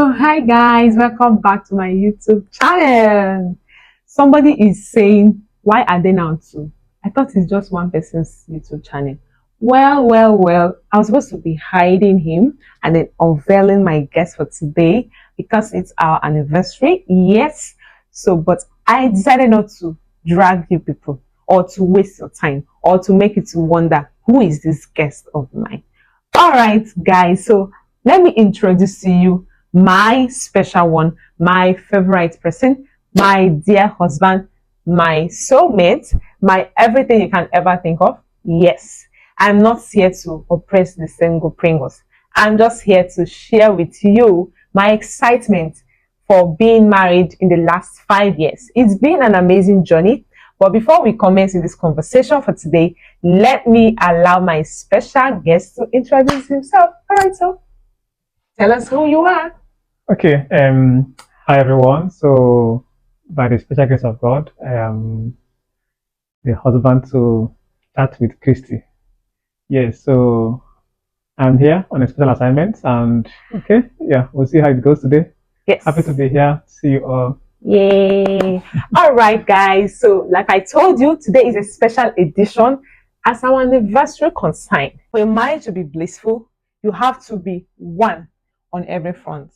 So, hi guys, welcome back to my YouTube channel. Somebody is saying, why are they now two? I thought it's just one person's YouTube channel. Well, I was supposed to be hiding him and then unveiling my guest for today because it's our anniversary. Yes. So, but I decided not to drag you people or to waste your time or to make you to wonder who is this guest of mine. All right, guys. So, let me introduce to you my special one, my favorite person, my dear husband, my soulmate, my everything you can ever think of. Yes, I'm not here to oppress the single Pringles. I'm just here to share with you my excitement for being married in the last 5 years. It's been an amazing journey. But before we commence in this conversation for today, let me allow my special guest to introduce himself. All right, so tell us who you are. Okay, hi everyone. So, by the special grace of God, I am the husband to chat with Christy. Yes, so I'm here on a special assignment, and okay, yeah, we'll see how it goes today. Happy to Yes. be here. See you all. Yay. All right, guys. So, like I told you, today is a special edition as our anniversary consigned. For your marriage to be blissful, you have to be one on every front.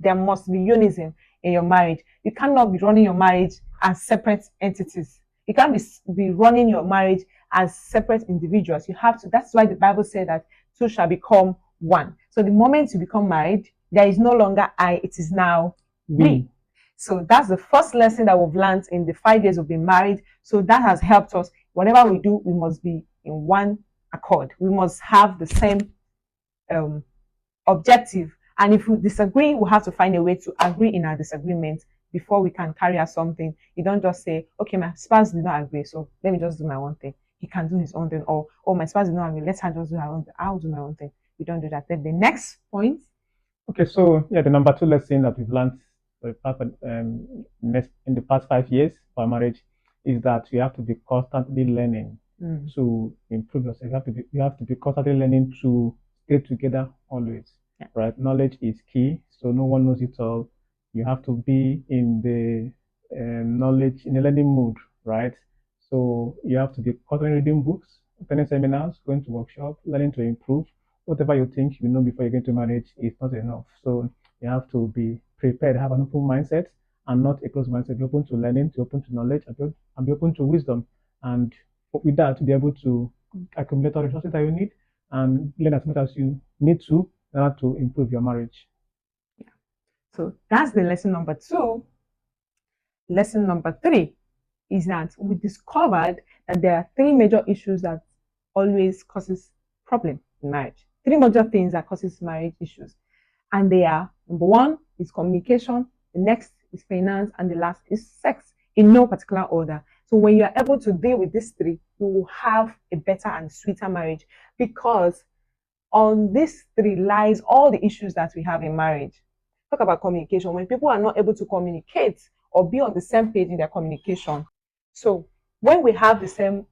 There must be unison in your marriage. You cannot be running your marriage as separate entities. You can't be running your marriage as separate individuals. You have to. That's why the Bible said that two shall become one. So the moment you become married, there is no longer I, it is now we. So that's the first lesson that we've learned in the 5 years we've been married. So that has helped us. Whatever we do, we must be in one accord. We must have the same um, objective. And if we disagree, we have to find a way to agree in our disagreement before we can carry out something. You don't just say, okay, my spouse did not agree, so let me just do my own thing. He can do his own thing. Or, oh, my spouse did not agree, let's just do our own thing. I'll do my own thing. We don't do that. Then the next point. Okay, so yeah, the number two lesson that we've learned in the past 5 years for marriage is that you have to be constantly learning to improve yourself. You have to be constantly learning to stay together always. Yeah. Right? Knowledge is key, so no one knows it all. You have to be in the knowledge in a learning mood, right? So you have to be constantly reading books, attending seminars, going to workshops, learning to improve. Whatever you think you know before you get to marriage is not enough. So you have to be prepared, have an open mindset and not a closed mindset. Be open to learning, be open to knowledge, and be open to wisdom. And with that, to be able to accumulate all the resources that you need and learn as much as you need to in order to improve your marriage. So that's the lesson number two. Lesson number three is that we discovered that there are three major issues that always causes problem in marriage. Three major things that causes marriage issues. And they are number one is communication, the next is finance, and the last is sex in no particular order. So when you are able to deal with these three, you will have a better and sweeter marriage because on these three lies all the issues that we have in marriage. Talk about communication. When people are not able to communicate or be on the same page in their communication. So when we have the same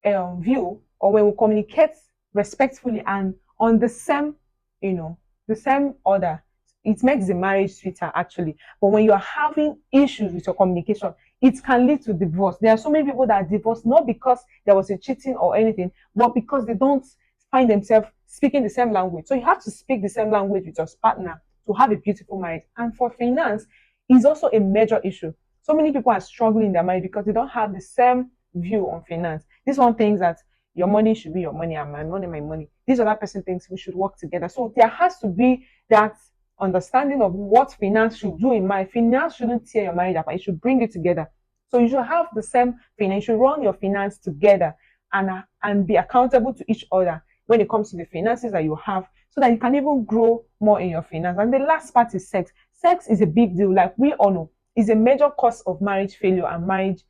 view or when we communicate respectfully and on the same, the same order, it makes the marriage sweeter actually. But when you are having issues with your communication, it can lead to divorce. There are so many people that are divorced not because there was a cheating or anything, but because they don't find themselves speaking the same language. So you have to speak the same language with your partner to have a beautiful marriage. And for finance, is also a major issue. So many people are struggling in their marriage because they don't have the same view on finance. This one thinks that your money should be your money and my money my money. This other person thinks we should work together. So there has to be that understanding of what finance should do in marriage. Finance shouldn't tear your marriage apart. It should bring it together. So you should have the same finance. You should run your finance together and be accountable to each other when it comes to the finances that you have so that you can even grow more in your finance. And the last part is sex. Sex is a big deal. Like we all know, is a major cause of marriage failure and marriage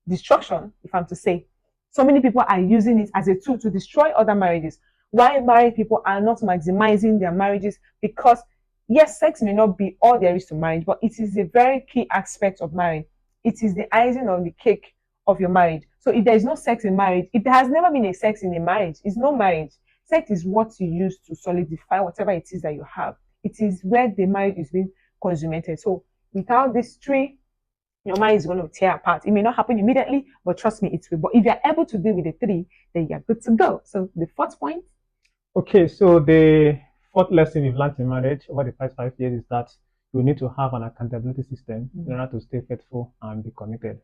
destruction, if I'm to say. So many people are using it as a tool to destroy other marriages. Why married people are not maximizing their marriages? Because yes, sex may not be all there is to marriage, but it is a very key aspect of marriage. It is the icing on the cake of your marriage. So if there is no sex in marriage, if there has never been a sex in a marriage, it's no marriage. Sex is what you use to solidify whatever it is that you have. It is where the marriage is being consummated. So without these three, your marriage is going to tear apart. It may not happen immediately, but trust me, it will. But if you're able to deal with the three, then you're good to go. So the fourth point. Okay, so the fourth lesson we've learned in marriage over the past 5 years is that you need to have an accountability system in order to stay faithful and be committed,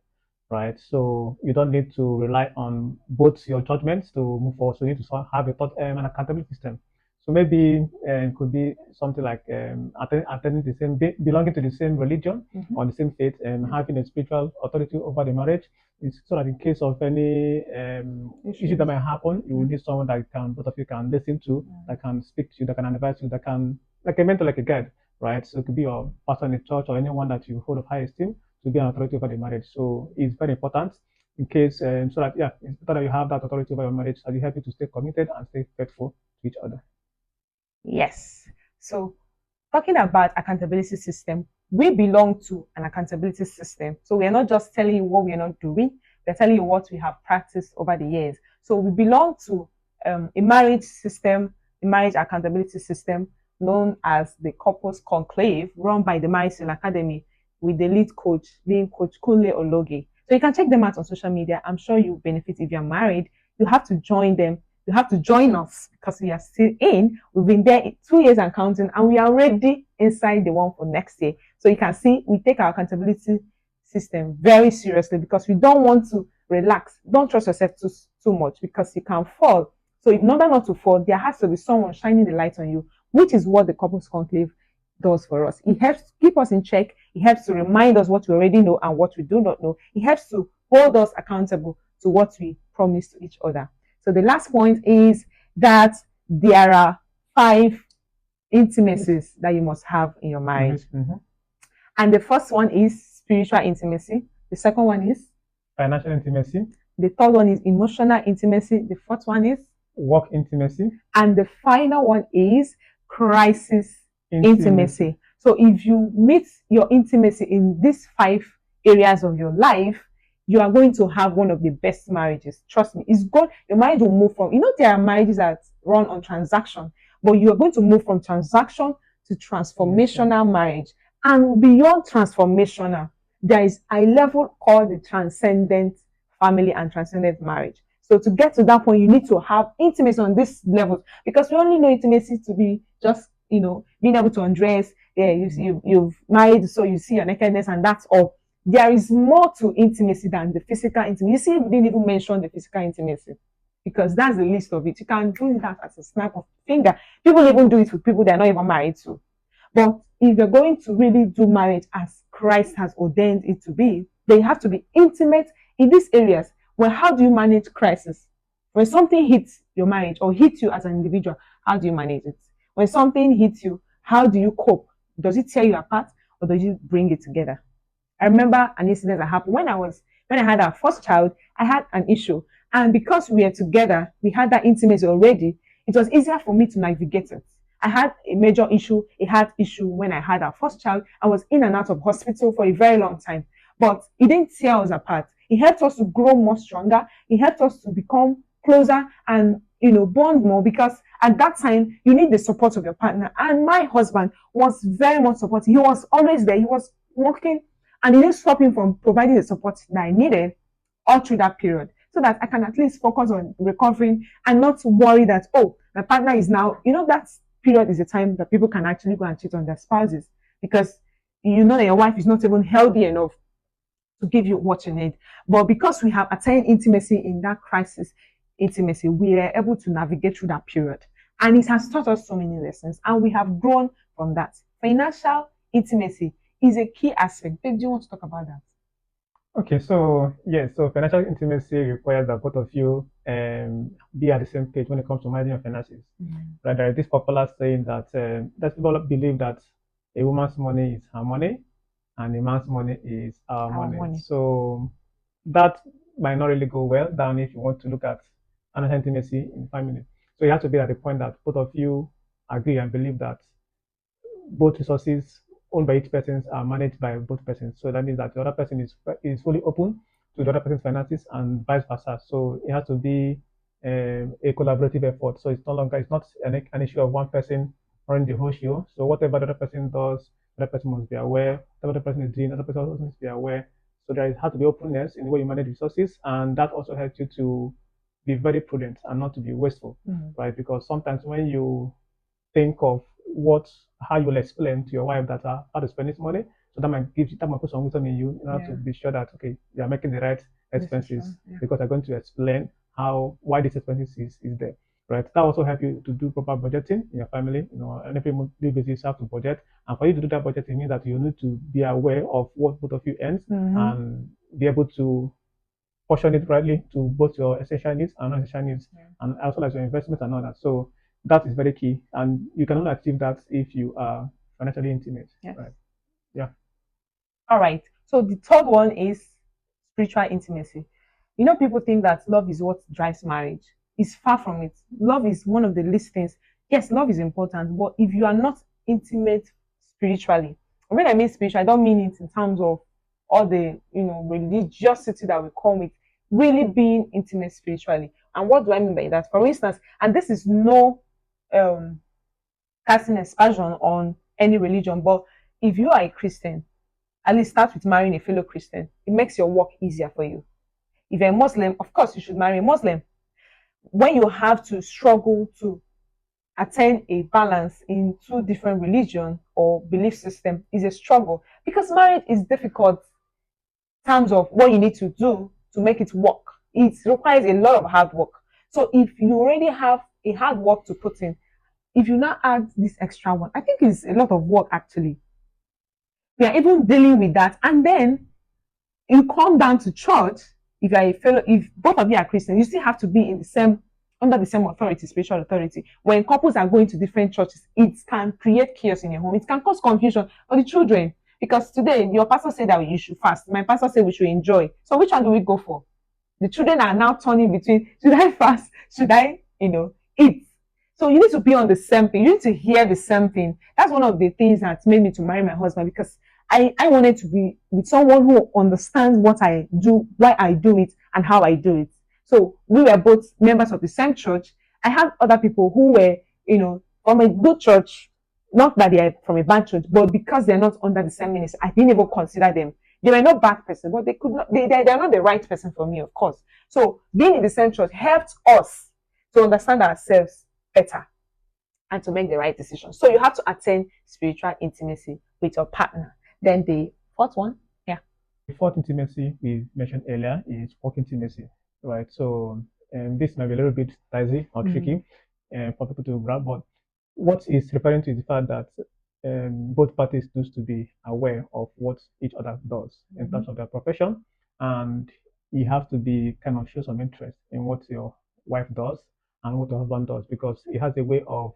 right? So you don't need to rely on both your judgments to move forward. So you need to have an accountability system. So maybe it could be something like attending the same, belonging to the same religion or the same faith, and having a spiritual authority over the marriage. Is so that in case of any issue that might happen, you will need someone that can both of you can listen to, that can speak to you, that can advise you, that can like a mentor, like a guide, right? So it could be your pastor in the church or anyone that you hold of high esteem to be an authority over the marriage. So it's very important in case so that yeah, it's better that you have that authority over your marriage as you help you to stay committed and stay faithful to each other. Yes. So talking about accountability system, we belong to an accountability system. So we are not just telling you what we are not doing, we're telling you what we have practiced over the years. So we belong to a marriage system, a marriage accountability system known as the Couples Conclave, run by the Marriage Seal Academy with the lead coach being Coach Kunle Ologe. So you can check them out on social media. I'm sure you benefit if you're married. You have to join them. You have to join us because we are still in. We've been there 2 years and counting, and we are already inside the one for next year. So you can see we take our accountability system very seriously because we don't want to relax. Don't trust yourself too much because you can fall. So in order not to fall, there has to be someone shining the light on you, which is what the Couples Conclave does for us. It helps keep us in check. It helps to remind us what we already know and what we do not know. It helps to hold us accountable to what we promise to each other. So the last point is that there are 5 intimacies that you must have in your marriage. And the first one is spiritual intimacy. The second one is financial intimacy. The third one is emotional intimacy. The fourth one is work intimacy. And the final one is crisis intimacy. So if you meet your intimacy in these 5 areas of your life, you are going to have one of the best marriages. Trust me, it's good. Your marriage will move from, there are marriages that run on transaction, but you are going to move from transaction to transformational marriage. And beyond transformational, there is a level called the transcendent family and transcendent marriage. So to get to that point, you need to have intimacy on this level because we only know intimacy to be just, being able to undress. Yeah, you've married, so you see your nakedness and that's all. There is more to intimacy than the physical intimacy. You see, we didn't even mention the physical intimacy because that's the list of it. You can do that as a snap of finger. People even do it with people they're not even married to. But if you're going to really do marriage as Christ has ordained it to be, then you have to be intimate in these areas. Well, how do you manage crisis? When something hits your marriage or hits you as an individual, how do you manage it? When something hits you, how do you cope? Does it tear you apart or does it bring it together? I remember an incident that happened when I had our first child. I had an issue, and because we were together, we had that intimacy already. It was easier for me to navigate it. I had a major issue, a heart issue when I had our first child. I was in and out of hospital for a very long time, but it didn't tear us apart. It helped us to grow more stronger. It helped us to become closer and bond more because at that time you need the support of your partner. And my husband was very much supportive. He was always there. He was working, and it didn't stop him from providing the support that I needed all through that period, so that I can at least focus on recovering and not worry that my partner is now that period is a time that people can actually go and cheat on their spouses because that your wife is not even healthy enough to give you what you need. But because we have attained intimacy in that crisis intimacy, we are able to navigate through that period. And it has taught us so many lessons, and we have grown from that. Financial intimacy is a key aspect. Babe, do you want to talk about that? Okay, so so financial intimacy requires that both of you be at the same page when it comes to managing your finances. Right, there is this popular saying that people believe that a woman's money is her money and a man's money is our money. So that might not really go well down if you want to look at financial intimacy in family. So you have to be at the point that both of you agree and believe that both resources owned by each person are managed by both persons. So that means that the other person is fully open to the other person's finances and vice versa. So it has to be a collaborative effort. So it's not an issue of one person running the whole show. So whatever the other person does, the other person must be aware. Whatever the person is doing, the other person also must be aware. So there has to be openness in the way you manage resources, and that also helps you to be very prudent and not to be wasteful, Mm. right? Because sometimes when you think of what how you will explain to your wife that how to spend this money, so that might put some wisdom in you in order to Yeah. be sure that okay, you are making the right expenses Decision. Yeah. because they're going to explain how why this expenses is there. Right. That also help you to do proper budgeting in your family. On every monthly basis you have to budget. And for you to do that budgeting means that you need to be aware of what both of you earns Mm-hmm. and be able to portion it rightly to both your essential needs and non-essential needs, Yeah. and as well as your investments and all that. So that is very key, and you can only achieve that if you are financially intimate, Yes. right? Yeah. All right. So the third one is spiritual intimacy. People think that love is what drives marriage. It's far from it. Love is one of the least things. Yes, love is important, but if you are not intimate spiritually, when I mean spiritual, I don't mean it in terms of all the religiosity that we come with. Really being intimate spiritually. And what do I mean by that? For instance, and this is no um casting aspersion on any religion, but if you are a Christian, at least start with marrying a fellow Christian. It makes your work easier for you. If you're a Muslim, of course you should marry a Muslim. When you have to struggle to attain a balance in two different religion or belief system is a struggle because marriage is difficult in terms of what you need to do to make it work. It requires a lot of hard work. So if you already have a hard work to put in, if you now add this extra one, I think it's a lot of work actually. We are even dealing with that. And then you come down to church, if both of you are Christian, you still have to be in the same under the same authority, spiritual authority. When couples are going to different churches, it can create chaos in your home. It can cause confusion for the children. Because today your pastor said that you should fast. My pastor said we should enjoy. So which one do we go for? The children are now turning between should I fast? Should I, eat? So you need to be on the same thing. You need to hear the same thing. That's one of the things that made me to marry my husband because I wanted to be with someone who understands what I do, why I do it, and how I do it. So we were both members of the same church. I had other people who were, from a good church, not that they are from a bad church, but because they're not under the same ministry, I didn't even consider them. They were not bad person, but they could not. They're not the right person for me, of course. So being in the same church helped us to understand ourselves better and to make the right decision. So you have to attain spiritual intimacy with your partner. Then the fourth one, yeah. The fourth intimacy we mentioned earlier is work intimacy, right? So this might be a little bit dicey or Mm. tricky for people to grab, but what is referring to is the fact that both parties need to be aware of what each other does in Mm-hmm. terms of their profession, and you have to be kind of show some interest in what your wife does and what your husband does because it has a way of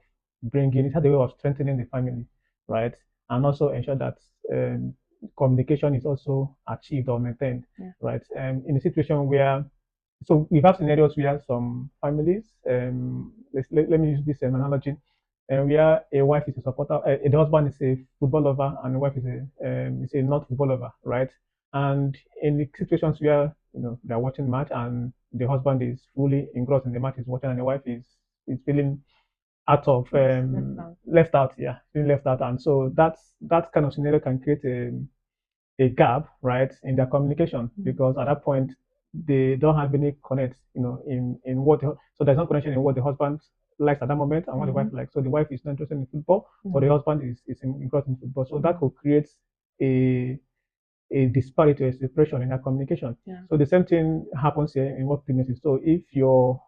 strengthening the family, right? And also ensure that communication is also achieved or maintained, Yeah. right? In a situation where so we have scenarios where some families, let me use this analogy, where a wife is a supporter, the husband is a football lover, and the wife is a not football lover, right? And in the situations where they're watching match and the husband is fully engrossed in the match he's watching, and the wife is feeling out of Yes, left out. left out, yeah, feeling left out, and so that kind of scenario can create a gap, right, in their communication because at that point they don't have any connect, in so there's no connection in what the husband likes at that moment and what the wife Mm-hmm. likes. So the wife is not interested in football, but the Mm-hmm. husband is engrossed in football. So that could create a a disparity or a separation in their communication. Yeah. So the same thing happens here in work intimacy. So if your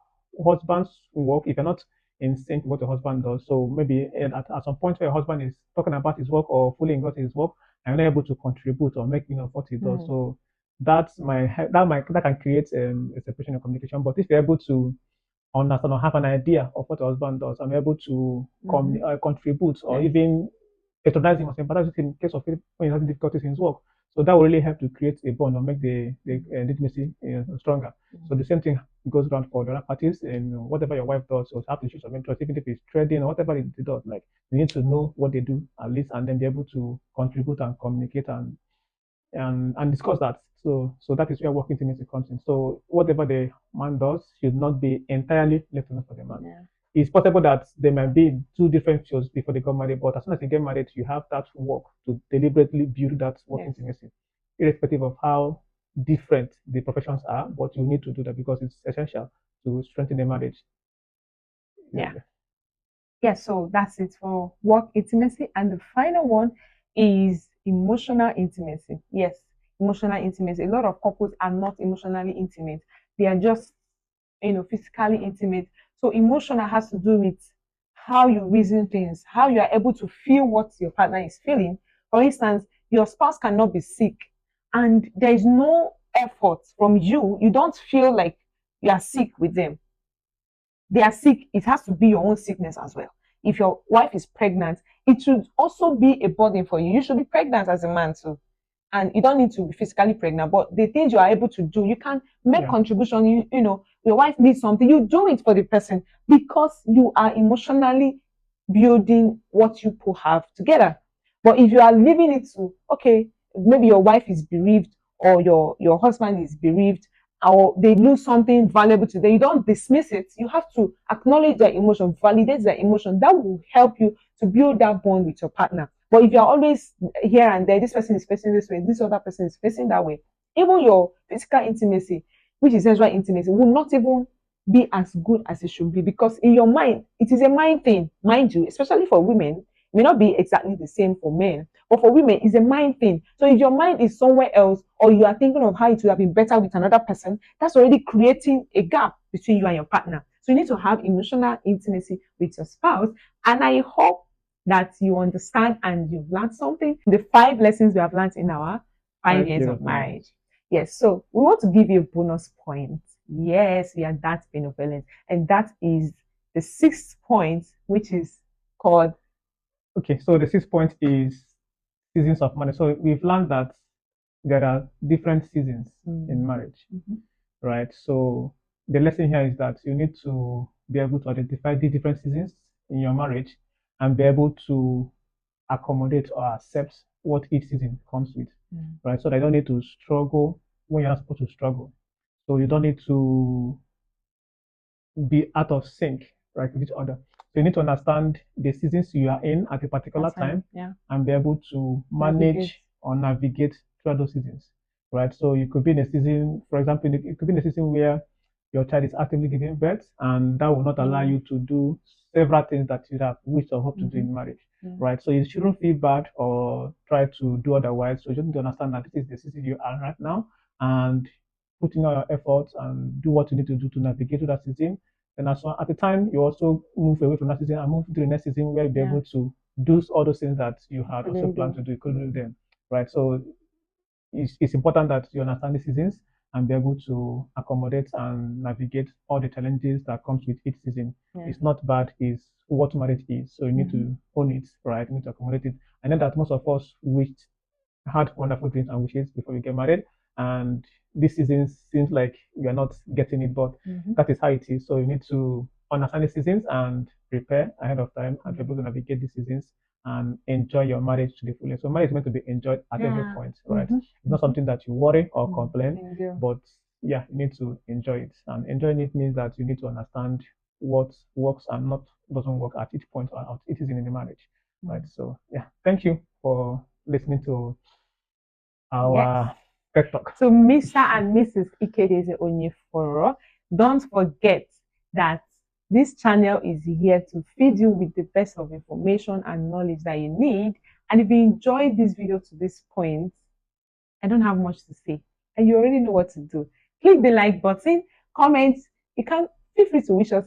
husband's work, if you're not in sync with what your husband does, so maybe at some point where your husband is talking about his work or fully engrossed in his work and not able to contribute or make what he does. Mm. So that can create a separation of communication. But if you're able to understand or have an idea of what your husband does and able to Mm-hmm. contribute or Yes. even patronize him or sympathize with him in case of when he's having difficulties in his work. So that will really help to create a bond or make the intimacy stronger. So the same thing goes around for the other parties, and whatever your wife does, you have to show some interest, even if it's trading or whatever it does. Like you need to know what they do at least, and then be able to contribute and communicate and discuss that. So that is where working intimacy comes in. So whatever the man does should not be entirely left alone for the man. Yeah. it's possible that they might be in two different fields before they got married, but as soon as they get married, you have that work to deliberately build that work Yes. intimacy, irrespective of how different the professions are, but you need to do that because it's essential to strengthen the marriage. Yeah. Yeah, so that's it for work intimacy. And the final one is emotional intimacy. Yes, emotional intimacy. A lot of couples are not emotionally intimate. They are just, physically intimate. So emotional has to do with how you reason things, how you are able to feel what your partner is feeling. For instance, your spouse cannot be sick and there is no effort from you. You don't feel like you are sick with them. They are sick, it has to be your own sickness as well. If your wife is pregnant, it should also be a burden for you. You should be pregnant as a man too. And you don't need to be physically pregnant, but the things you are able to do, you can make Yeah. contribution. Your wife needs something, you do it for the person because you are emotionally building what you could have together. But if you are leaving it to, okay, maybe your wife is bereaved or your husband is bereaved or they lose something valuable to them, you don't dismiss it. You have to acknowledge their emotion, validate their emotion. That will help you to build that bond with your partner. But if you're always here and there, this person is facing this way, this other person is facing that way, even your physical intimacy, which is sexual intimacy, will not even be as good as it should be because in your mind, it is a mind thing, mind you, especially for women. It may not be exactly the same for men, but for women, it's a mind thing. So if your mind is somewhere else, or you are thinking of how it would have been better with another person, that's already creating a gap between you and your partner. So you need to have emotional intimacy with your spouse. And I hope that you understand and you've learned something. The 5 lessons we have learned in our 5 years Thank of you. marriage. Yes, so we want to give you a bonus point. Yes, we are that benevolent. And that is the 6th point, which is called. Okay, so the 6 point is seasons of marriage. So we've learned that there are different seasons in marriage, Mhm. right? So the lesson here is that you need to be able to identify the different seasons in your marriage and be able to accommodate or accept what each season comes with, right? So they don't need to struggle when you're not supposed to struggle. So you don't need to be out of sync, right, with each other. So you need to understand the seasons you are in at a particular time Yeah. and be able to Navigate. manage or navigate through those seasons, right? So you could be in a season, for example, it could be in a season where your child is actively giving birth, and that will not allow you to do several things that you have wished or hope to do in marriage, right? So you shouldn't feel bad or try to do otherwise. So you just need to understand that this is the season you are right now, and put in all your efforts and do what you need to do to navigate through that season. And as well, at the time, you also move away from that season and move to the next season where you'll be able to do all those things that you had also planned to do. You couldn't do them, right? So it's important that you understand the seasons and be able to accommodate and navigate all the challenges that comes with each season. It's not bad, it's what marriage is. So you need to own it, right? You need to accommodate it. I know that most of us had wonderful dreams and wishes before we get married. And this season seems like we are not getting it, but that is how it is. So you need to understand the seasons and prepare ahead of time and be able to navigate the seasons and enjoy your marriage to the fullest. So marriage is meant to be enjoyed at every point, right? It's not something that you worry or complain, but yeah, you need to enjoy it. And enjoying it means that you need to understand what works and not doesn't work at each point or at each season in the marriage, right? So yeah, thank you for listening to our TED Talk. So, Mr. and Mrs. Ikedeze Onyeforo, don't forget that this channel is here to feed you with the best of information and knowledge that you need. And if you enjoyed this video to this point, I don't have much to say, and you already know what to do. Click the like button, comment. You can feel free to wish us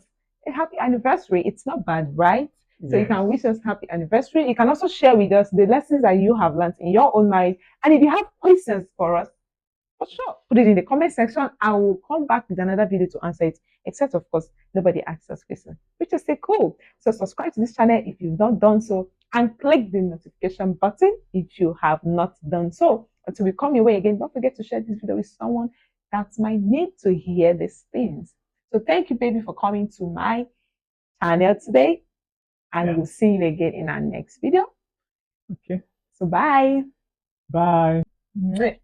a happy anniversary. It's not bad, right? So you can wish us happy anniversary. You can also share with us the lessons that you have learned in your own marriage. And if you have questions for us, for sure, put it in the comment section. I will come back with another video to answer it. Except, of course, nobody asks us questions, which is cool. So subscribe to this channel if you've not done so, and click the notification button if you have not done so. Until we come your way again, don't forget to share this video with someone that might need to hear these things. So thank you, baby, for coming to my channel today, and we'll see you again in our next video. Okay. So bye. Bye. Bye.